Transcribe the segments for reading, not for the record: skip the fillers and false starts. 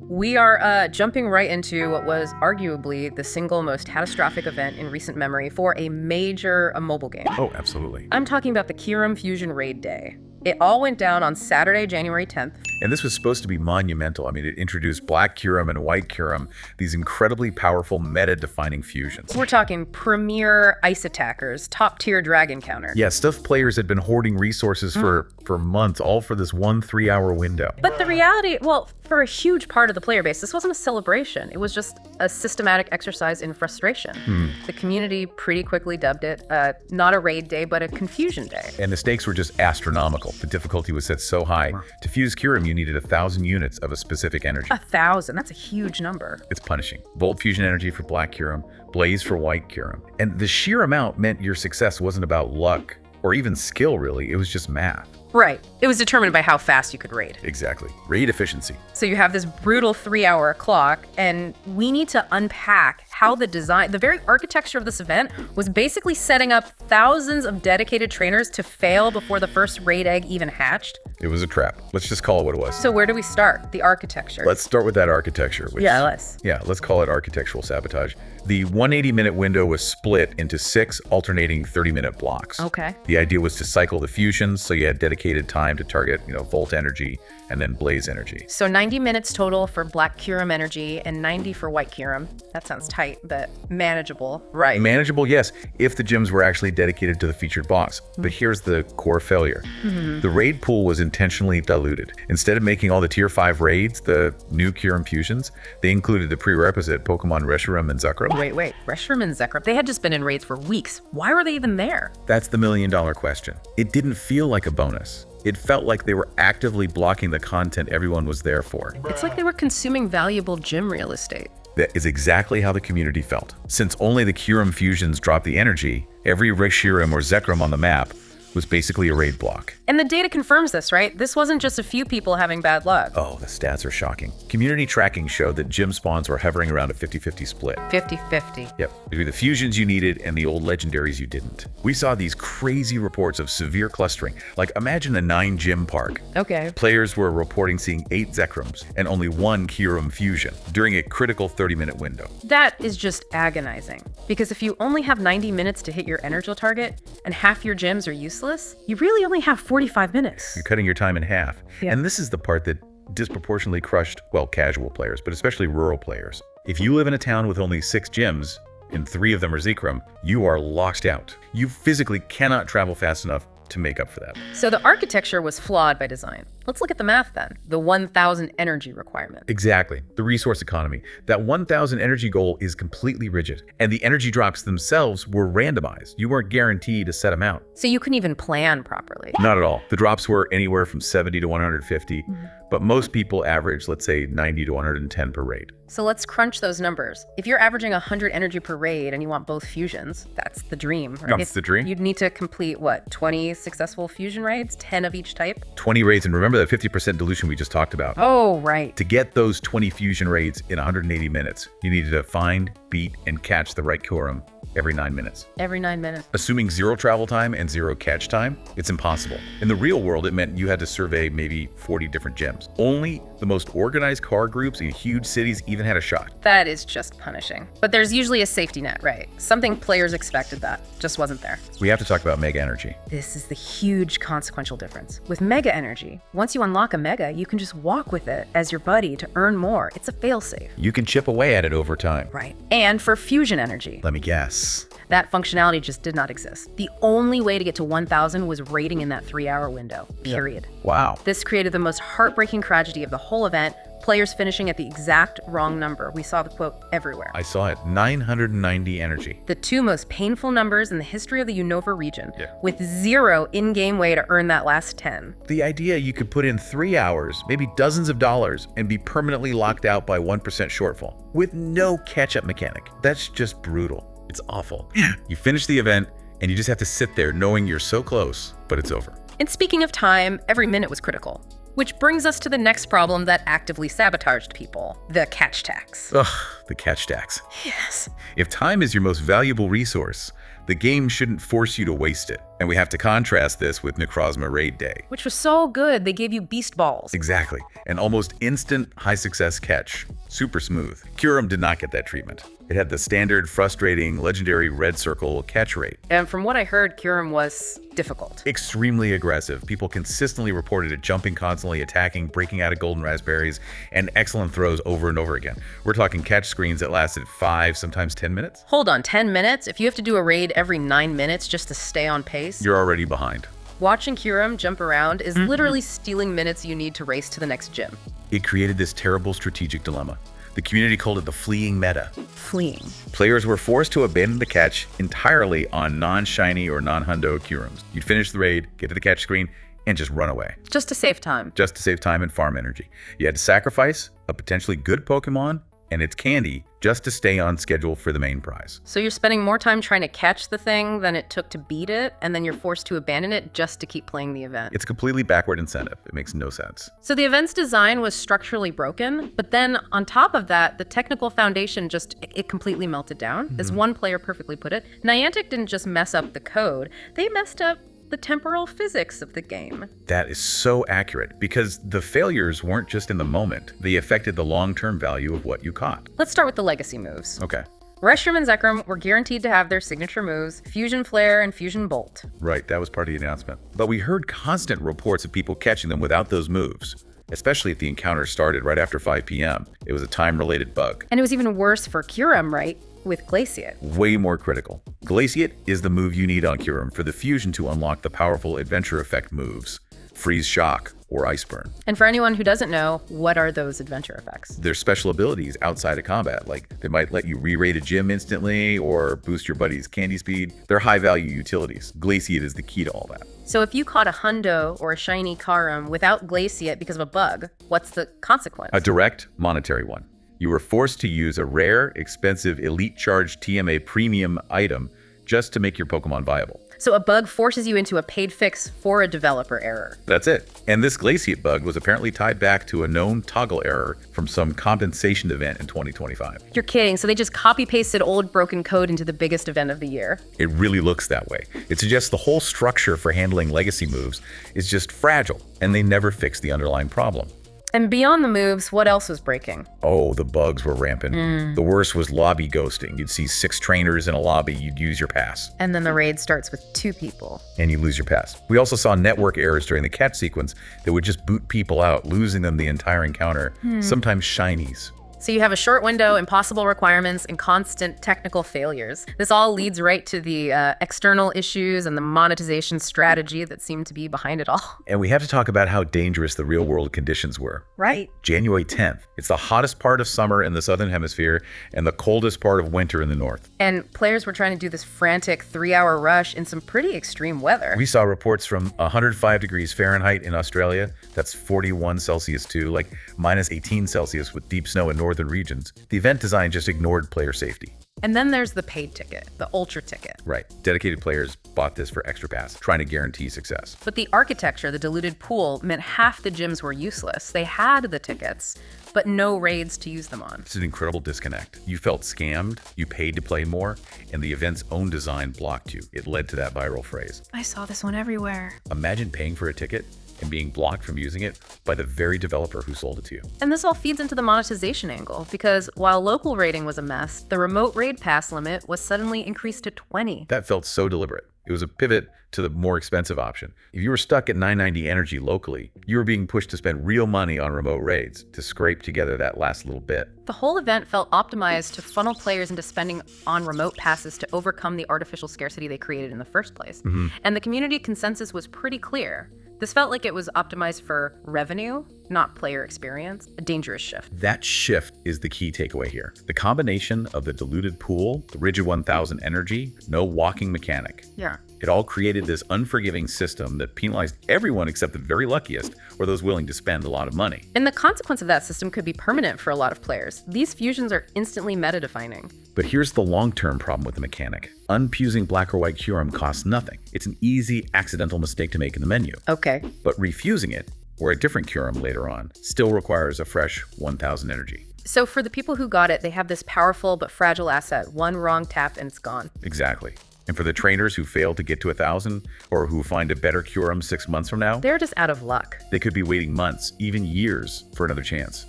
We are jumping right into what was arguably the single most catastrophic event in recent memory for a major mobile game. Oh, absolutely. I'm talking about the Kyurem Fusion Raid Day. It all went down on Saturday, January 10th. And this was supposed to be monumental. I mean, it introduced Black Kyurem and White Kyurem, these incredibly powerful meta-defining fusions. We're talking premier ice attackers, top-tier dragon counter. Yeah, stuff players had been hoarding resources for months, all for this 1 3-hour window. But the reality, well, for a huge part of the player base, this wasn't a celebration. It was just a systematic exercise in frustration. The community pretty quickly dubbed it not a raid day, but a confusion day. And the stakes were just astronomical. The difficulty was set so high. To fuse Kyurem, you needed 1,000 units of a specific energy. 1,000, that's a huge number. It's punishing. Volt fusion energy for Black Kyurem, Blaze for White Kyurem. And the sheer amount meant your success wasn't about luck or even skill, really. It was just math. Right. It was determined by how fast you could raid. Exactly. Raid efficiency. So you have this brutal 3-hour clock, and we need to unpack how the design, the very architecture of this event was basically setting up thousands of dedicated trainers to fail before the first raid egg even hatched. It was a trap. Let's just call it what it was. So where do we start? The architecture. Let's start with that architecture. Let's call it architectural sabotage. The 180-minute window was split into 6 alternating 30-minute blocks. Okay. The idea was to cycle the fusions, so you had dedicated time to target, Volt energy and then Blaze energy. So 90 minutes total for Black Kyurem energy and 90 for White Kyurem. That sounds tight, but manageable. Right. Manageable, yes, if the gyms were actually dedicated to the featured blocks. But here's the core failure. The raid pool was intentionally diluted. Instead of making all the tier 5 raids, the new Kyurem fusions, they included the prerequisite Pokemon Reshiram and Zekrom. Wait. Reshiram and Zekrom, they had just been in raids for weeks. Why were they even there? That's the million-dollar question. It didn't feel like a bonus. It felt like they were actively blocking the content everyone was there for. It's like they were consuming valuable gym real estate. That is exactly how the community felt. Since only the Kyurem fusions dropped the energy, every Reshiram or Zekrom on the map was basically a raid block. And the data confirms this, right? This wasn't just a few people having bad luck. Oh, the stats are shocking. Community tracking showed that gym spawns were hovering around a 50-50 split. 50-50. Yep, between the fusions you needed and the old legendaries you didn't. We saw these crazy reports of severe clustering. Like, imagine a 9-gym park. Okay. Players were reporting seeing 8 Zekroms and only 1 Kyurem fusion during a critical 30-minute window. That is just agonizing. Because if you only have 90 minutes to hit your energy target and half your gyms are useless, you really only have 45 minutes. You're cutting your time in half. Yeah. And this is the part that disproportionately crushed, well, casual players, but especially rural players. If you live in a town with only 6 gyms, and 3 of them are Zekrom, you are locked out. You physically cannot travel fast enough to make up for that. So the architecture was flawed by design. Let's look at the math then. The 1,000 energy requirement. Exactly. The resource economy. That 1,000 energy goal is completely rigid. And the energy drops themselves were randomized. You weren't guaranteed a set amount. So you couldn't even plan properly. Not at all. The drops were anywhere from 70 to 150, but most people average, let's say, 90 to 110 per raid. So let's crunch those numbers. If you're averaging 100 energy per raid and you want both fusions, that's the dream, right? That's the dream. You'd need to complete, 20 successful fusion raids, 10 of each type? 20 raids, and remember that 50% dilution we just talked about. Oh, right. To get those 20 fusion raids in 180 minutes, you needed to find, beat, and catch the right Kyurem every 9 minutes. Every 9 minutes. Assuming 0 travel time and 0 catch time, it's impossible. In the real world, it meant you had to survey maybe 40 different gyms. Only the most organized car groups in huge cities even had a shot. That is just punishing. But there's usually a safety net, right? Something players expected that just wasn't there. We have to talk about Mega Energy. This is the huge consequential difference. With Mega Energy, once you unlock a Mega, you can just walk with it as your buddy to earn more. It's a failsafe. You can chip away at it over time. Right. And for Fusion Energy. Let me guess. That functionality just did not exist. The only way to get to 1,000 was raiding in that 3-hour window, period. Wow. This created the most heartbreaking tragedy of the whole event, players finishing at the exact wrong number. We saw the quote everywhere. I saw it, 990 energy. The 2 most painful numbers in the history of the Unova region, Yeah. with 0 in-game way to earn that last 10. The idea you could put in 3 hours, maybe dozens of dollars, and be permanently locked out by 1% shortfall, with no catch-up mechanic. That's just brutal. It's awful. You finish the event, and you just have to sit there knowing you're so close, but it's over. And speaking of time, every minute was critical. Which brings us to the next problem that actively sabotaged people, the catch tax. Ugh, the catch tax. Yes. If time is your most valuable resource, the game shouldn't force you to waste it. And we have to contrast this with Necrozma Raid Day. Which was so good, they gave you beast balls. Exactly. An almost instant high-success catch. Super smooth. Kyurem did not get that treatment. It had the standard, frustrating, legendary red circle catch rate. And from what I heard, Kyurem was difficult. Extremely aggressive. People consistently reported it jumping constantly, attacking, breaking out of golden raspberries, and excellent throws over and over again. We're talking catch screens that lasted 5, sometimes 10 minutes. Hold on, 10 minutes? If you have to do a raid every 9 minutes just to stay on pace? You're already behind. Watching Kyurem jump around is literally stealing minutes you need to race to the next gym. It created this terrible strategic dilemma. The community called it the fleeing meta. Fleeing. Players were forced to abandon the catch entirely on non-shiny or non-hundo Kyurems. You'd finish the raid, get to the catch screen, and just run away. Just to save time. Just to save time and farm energy. You had to sacrifice a potentially good Pokemon and its candy just to stay on schedule for the main prize. So you're spending more time trying to catch the thing than it took to beat it, and then you're forced to abandon it just to keep playing the event. It's completely backward incentive. It makes no sense. So the event's design was structurally broken, but then on top of that, the technical foundation it completely melted down. As one player perfectly put it, Niantic didn't just mess up the code, they messed up the temporal physics of the game. That is so accurate because the failures weren't just in the moment. They affected the long-term value of what you caught. Let's start with the legacy moves. Okay. Reshiram and Zekrom were guaranteed to have their signature moves, Fusion Flare and Fusion Bolt. Right, that was part of the announcement. But we heard constant reports of people catching them without those moves, especially if the encounter started right after 5 p.m. It was a time-related bug. And it was even worse for Kyurem, right? With Glaciate. Way more critical. Glaciate is the move you need on Kyurem for the fusion to unlock the powerful adventure effect moves, Freeze Shock or Ice Burn. And for anyone who doesn't know, what are those adventure effects? They're special abilities outside of combat, like they might let you re-raid a gym instantly or boost your buddy's candy speed. They're high-value utilities. Glaciate is the key to all that. So if you caught a hundo or a shiny Kyurem without Glaciate because of a bug, what's the consequence? A direct monetary one. You were forced to use a rare, expensive, elite charged TMA premium item just to make your Pokemon viable. So a bug forces you into a paid fix for a developer error. That's it. And this Glaciate bug was apparently tied back to a known toggle error from some compensation event in 2025. You're kidding. So they just copy-pasted old broken code into the biggest event of the year. It really looks that way. It suggests the whole structure for handling legacy moves is just fragile, and they never fixed the underlying problem. And beyond the moves, what else was breaking? Oh, the bugs were rampant. The worst was lobby ghosting. You'd see 6 trainers in a lobby, you'd use your pass. And then the raid starts with 2 people. And you lose your pass. We also saw network errors during the catch sequence that would just boot people out, losing them the entire encounter, sometimes shinies. So you have a short window, impossible requirements, and constant technical failures. This all leads right to the external issues and the monetization strategy that seemed to be behind it all. And we have to talk about how dangerous the real world conditions were. Right. January 10th. It's the hottest part of summer in the southern hemisphere and the coldest part of winter in the north. And players were trying to do this frantic 3-hour rush in some pretty extreme weather. We saw reports from 105 degrees Fahrenheit in Australia. That's 41 Celsius too, like minus 18 Celsius with deep snow in northern regions. The event design just ignored player safety. And then there's the paid ticket, the ultra ticket. Right. Dedicated players bought this for extra pass, trying to guarantee success. But the architecture, the diluted pool, meant half the gyms were useless. They had the tickets, but no raids to use them on. It's an incredible disconnect. You felt scammed, you paid to play more, and the event's own design blocked you. It led to that viral phrase. I saw this one everywhere. Imagine paying for a ticket and being blocked from using it by the very developer who sold it to you. And this all feeds into the monetization angle, because while local raiding was a mess, the remote raid pass limit was suddenly increased to 20. That felt so deliberate. It was a pivot to the more expensive option. If you were stuck at 990 energy locally, you were being pushed to spend real money on remote raids to scrape together that last little bit. The whole event felt optimized to funnel players into spending on remote passes to overcome the artificial scarcity they created in the first place. And the community consensus was pretty clear. This felt like it was optimized for revenue, not player experience. A dangerous shift. That shift is the key takeaway here. The combination of the diluted pool, the rigid 1000 energy, no walking mechanic. Yeah. It all created this unforgiving system that penalized everyone except the very luckiest or those willing to spend a lot of money. And the consequence of that system could be permanent for a lot of players. These fusions are instantly meta-defining. But here's the long-term problem with the mechanic. Unfusing black or white Kyurem costs nothing. It's an easy, accidental mistake to make in the menu. Okay. But refusing it or a different Kyurem later on still requires a fresh 1,000 energy. So for the people who got it, they have this powerful but fragile asset. One wrong tap and it's gone. Exactly. And for the trainers who fail to get to 1,000 or who find a better Kyurem 6 months from now, They're just out of luck. they could be waiting months, even years, for another chance.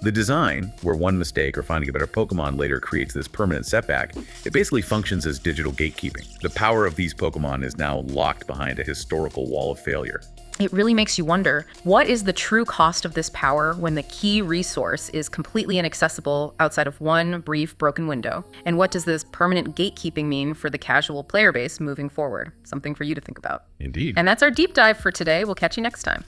The design, where one mistake or finding a better Pokemon later creates this permanent setback, it basically functions as digital gatekeeping. The power of these Pokemon is now locked behind a historical wall of failure. It really makes you wonder, what is the true cost of this power when the key resource is completely inaccessible outside of one brief broken window? And what does this permanent gatekeeping mean for the casual player base moving forward? Something for you to think about. Indeed. And that's our deep dive for today. We'll catch you next time.